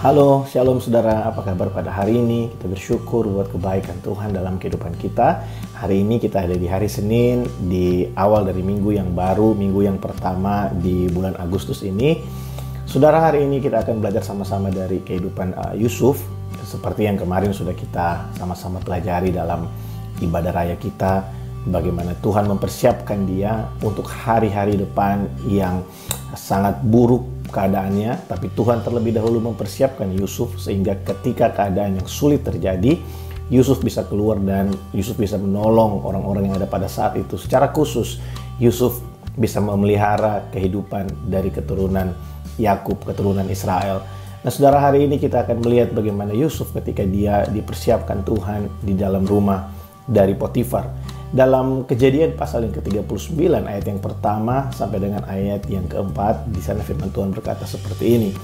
Halo, shalom saudara, apa kabar pada hari ini? Kita bersyukur buat kebaikan Tuhan dalam kehidupan kita. Hari ini kita ada di hari Senin, di awal dari minggu yang baru, minggu yang pertama di bulan Agustus ini. Saudara, hari ini kita akan belajar sama-sama dari kehidupan Yusuf. Seperti yang kemarin sudah kita sama-sama pelajari dalam ibadah raya kita, bagaimana Tuhan mempersiapkan dia untuk hari-hari depan yang sangat buruk keadaannya, tapi Tuhan terlebih dahulu mempersiapkan Yusuf sehingga ketika keadaan yang sulit terjadi, Yusuf bisa keluar dan Yusuf bisa menolong orang-orang yang ada pada saat itu. Secara khusus, Yusuf bisa memelihara kehidupan dari keturunan Yakub, keturunan Israel. Nah, saudara, hari ini kita akan melihat bagaimana Yusuf ketika dia dipersiapkan Tuhan di dalam rumah dari Potifar. Dalam Kejadian pasal yang ke-39 ayat yang pertama sampai dengan ayat yang keempat, di sana firman Tuhan berkata seperti ini.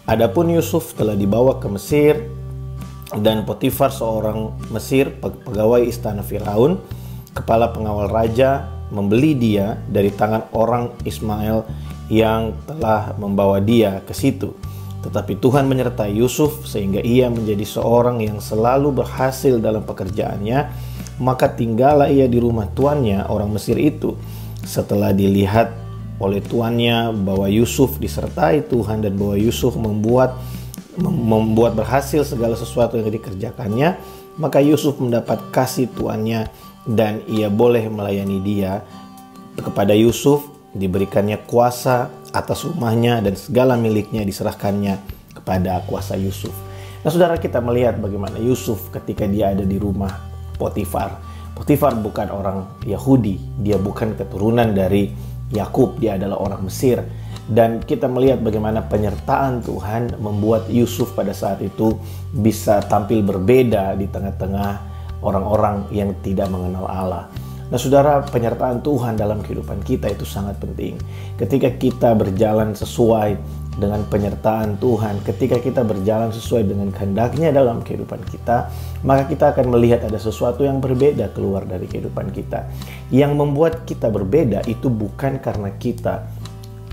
Adapun Yusuf telah dibawa ke Mesir, dan Potifar seorang Mesir, pegawai istana Firaun, kepala pengawal raja, membeli dia dari tangan orang Ismail yang telah membawa dia ke situ. Tetapi Tuhan menyertai Yusuf sehingga ia menjadi seorang yang selalu berhasil dalam pekerjaannya. Maka tinggallah ia di rumah tuannya, orang Mesir itu. Setelah dilihat oleh tuannya bahwa Yusuf disertai Tuhan dan bahwa Yusuf membuat berhasil segala sesuatu yang dikerjakannya, maka Yusuf mendapat kasih tuannya dan ia boleh melayani dia. Kepada Yusuf diberikannya kuasa atas rumahnya dan segala miliknya diserahkannya kepada kuasa Yusuf. Nah, saudara, kita melihat bagaimana Yusuf ketika dia ada di rumah Potifar. Potifar bukan orang Yahudi, dia bukan keturunan dari Yakub, dia adalah orang Mesir. Dan kita melihat bagaimana penyertaan Tuhan membuat Yusuf pada saat itu bisa tampil berbeda di tengah-tengah orang-orang yang tidak mengenal Allah. Nah, saudara, penyertaan Tuhan dalam kehidupan kita itu sangat penting. Ketika kita berjalan sesuai dengan penyertaan Tuhan, ketika kita berjalan sesuai dengan kehendaknya dalam kehidupan kita, maka kita akan melihat ada sesuatu yang berbeda keluar dari kehidupan kita. Yang membuat kita berbeda itu bukan karena kita,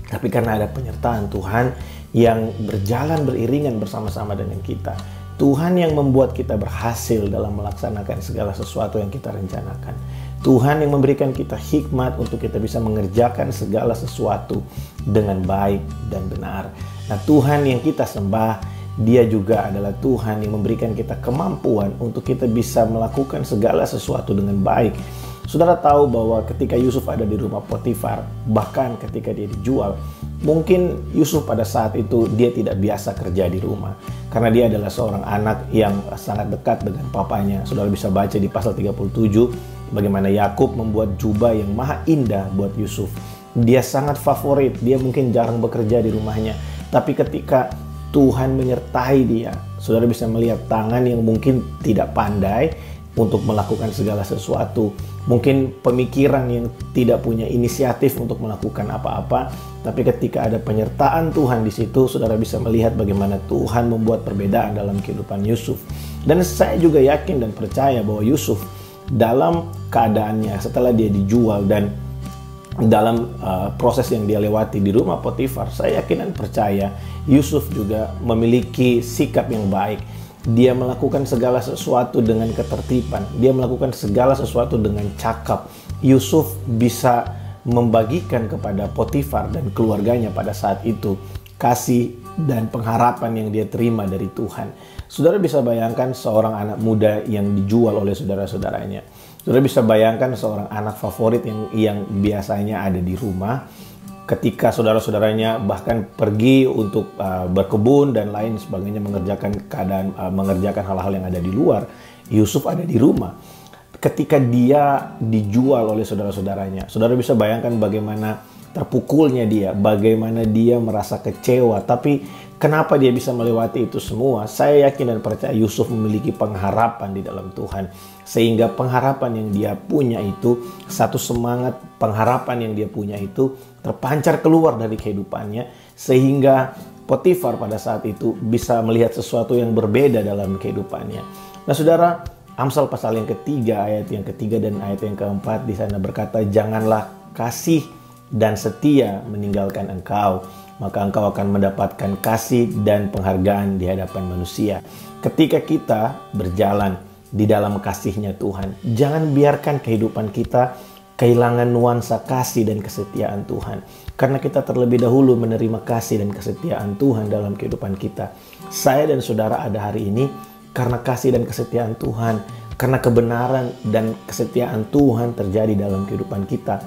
tapi karena ada penyertaan Tuhan yang berjalan beriringan bersama-sama dengan kita. Tuhan yang membuat kita berhasil dalam melaksanakan segala sesuatu yang kita rencanakan. Tuhan yang memberikan kita hikmat untuk kita bisa mengerjakan segala sesuatu dengan baik dan benar. Nah, Tuhan yang kita sembah, Dia juga adalah Tuhan yang memberikan kita kemampuan untuk kita bisa melakukan segala sesuatu dengan baik. Saudara tahu bahwa ketika Yusuf ada di rumah Potifar, bahkan ketika dia dijual, mungkin Yusuf pada saat itu dia tidak biasa kerja di rumah. Karena dia adalah seorang anak yang sangat dekat dengan papanya. Saudara bisa baca di pasal 37, bagaimana Yakub membuat jubah yang maha indah buat Yusuf. Dia sangat favorit, dia mungkin jarang bekerja di rumahnya. Tapi ketika Tuhan menyertai dia, saudara bisa melihat tangan yang mungkin tidak pandai untuk melakukan segala sesuatu. Mungkin pemikiran yang tidak punya inisiatif untuk melakukan apa-apa. Tapi ketika ada penyertaan Tuhan di situ, saudara bisa melihat bagaimana Tuhan membuat perbedaan dalam kehidupan Yusuf. Dan saya juga yakin dan percaya bahwa Yusuf dalam keadaannya setelah dia dijual dan dalam proses yang dia lewati di rumah Potifar, saya yakin dan percaya Yusuf juga memiliki sikap yang baik. Dia melakukan segala sesuatu dengan ketertiban. Dia melakukan segala sesuatu dengan cakap. Yusuf bisa membagikan kepada Potifar dan keluarganya pada saat itu kasih dan pengharapan yang dia terima dari Tuhan. Saudara bisa bayangkan seorang anak muda yang dijual oleh saudara-saudaranya. Saudara bisa bayangkan seorang anak favorit yang biasanya ada di rumah. Ketika saudara-saudaranya bahkan pergi untuk berkebun dan lain sebagainya, mengerjakan hal-hal yang ada di luar, Yusuf ada di rumah. Ketika dia dijual oleh saudara-saudaranya, saudara bisa bayangkan bagaimana terpukulnya dia, bagaimana dia merasa kecewa. Tapi kenapa dia bisa melewati itu semua? Saya yakin dan percaya Yusuf memiliki pengharapan di dalam Tuhan. Sehingga pengharapan yang dia punya itu, satu semangat pengharapan yang dia punya itu terpancar keluar dari kehidupannya. Sehingga Potifar pada saat itu bisa melihat sesuatu yang berbeda dalam kehidupannya. Nah, saudara, Amsal pasal yang ketiga, ayat yang ketiga dan ayat yang keempat di sana berkata, janganlah kasih dan setia meninggalkan engkau, maka engkau akan mendapatkan kasih dan penghargaan di hadapan manusia. Ketika kita berjalan di dalam kasih-Nya Tuhan, jangan biarkan kehidupan kita kehilangan nuansa kasih dan kesetiaan Tuhan. Karena kita terlebih dahulu menerima kasih dan kesetiaan Tuhan dalam kehidupan kita. Saya dan saudara ada hari ini karena kasih dan kesetiaan Tuhan, karena kebenaran dan kesetiaan Tuhan terjadi dalam kehidupan kita.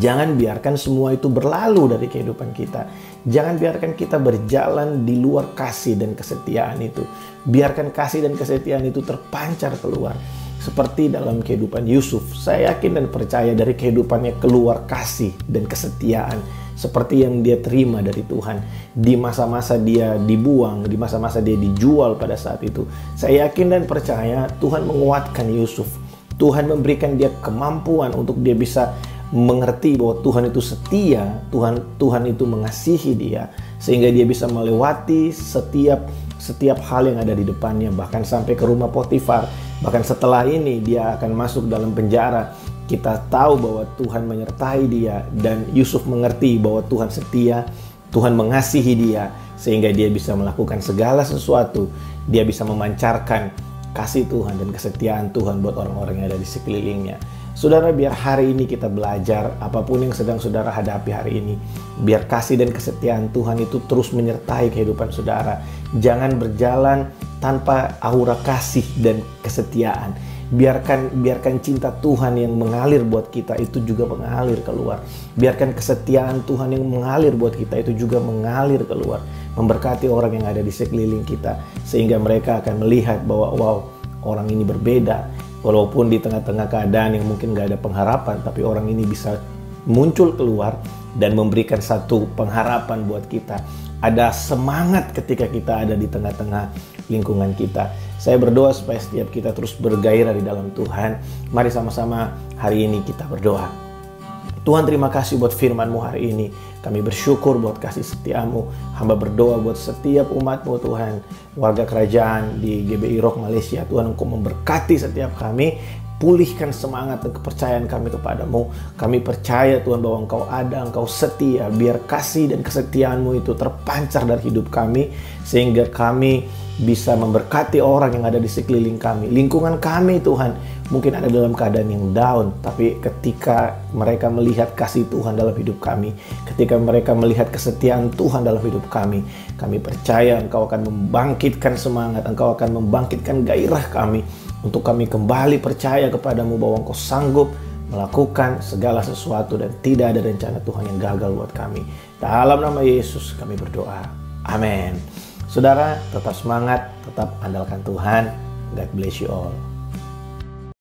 Jangan biarkan semua itu berlalu dari kehidupan kita. Jangan biarkan kita berjalan di luar kasih dan kesetiaan itu. Biarkan kasih dan kesetiaan itu terpancar keluar. Seperti dalam kehidupan Yusuf, saya yakin dan percaya dari kehidupannya keluar kasih dan kesetiaan. Seperti yang dia terima dari Tuhan. Di masa-masa dia dibuang, di masa-masa dia dijual pada saat itu. Saya yakin dan percaya Tuhan menguatkan Yusuf. Tuhan memberikan dia kemampuan untuk dia bisa mengerti bahwa Tuhan itu setia, Tuhan itu mengasihi dia, sehingga dia bisa melewati setiap hal yang ada di depannya, bahkan sampai ke rumah Potifar. Bahkan setelah ini dia akan masuk dalam penjara. Kita tahu bahwa Tuhan menyertai dia, dan Yusuf mengerti bahwa Tuhan setia, Tuhan mengasihi dia, sehingga dia bisa melakukan segala sesuatu. Dia bisa memancarkan kasih Tuhan dan kesetiaan Tuhan buat orang-orang yang ada di sekelilingnya. Saudara, biar hari ini kita belajar apapun yang sedang saudara hadapi hari ini. Biar kasih dan kesetiaan Tuhan itu terus menyertai kehidupan saudara. Jangan berjalan tanpa aura kasih dan kesetiaan. Biarkan cinta Tuhan yang mengalir buat kita itu juga mengalir keluar. Biarkan kesetiaan Tuhan yang mengalir buat kita itu juga mengalir keluar. Memberkati orang yang ada di sekeliling kita. Sehingga mereka akan melihat bahwa wow, orang ini berbeda. Walaupun di tengah-tengah keadaan yang mungkin gak ada pengharapan, tapi orang ini bisa muncul keluar dan memberikan satu pengharapan buat kita. Ada semangat ketika kita ada di tengah-tengah lingkungan kita. Saya berdoa supaya setiap kita terus bergairah di dalam Tuhan. Mari sama-sama hari ini kita berdoa. Tuhan, terima kasih buat firman-Mu hari ini. Kami bersyukur buat kasih setiamu. Hamba berdoa buat setiap umat-Mu Tuhan. Warga kerajaan di GBI Rock Malaysia. Tuhan, Engkau memberkati setiap kami. Pulihkan semangat dan kepercayaan kami kepadamu. Kami percaya Tuhan bahwa Engkau ada, Engkau setia. Biar kasih dan kesetiaan-Mu itu terpancar dari hidup kami. Sehingga kami bisa memberkati orang yang ada di sekeliling kami. Lingkungan kami Tuhan mungkin ada dalam keadaan yang down, tapi ketika mereka melihat kasih Tuhan dalam hidup kami, ketika mereka melihat kesetiaan Tuhan dalam hidup kami percaya Engkau akan membangkitkan semangat, Engkau akan membangkitkan gairah kami untuk kami kembali percaya kepadamu bahwa Engkau sanggup melakukan segala sesuatu dan tidak ada rencana Tuhan yang gagal buat kami. Dalam nama Yesus kami berdoa. Amin. Saudara, tetap semangat, tetap andalkan Tuhan. God bless you all.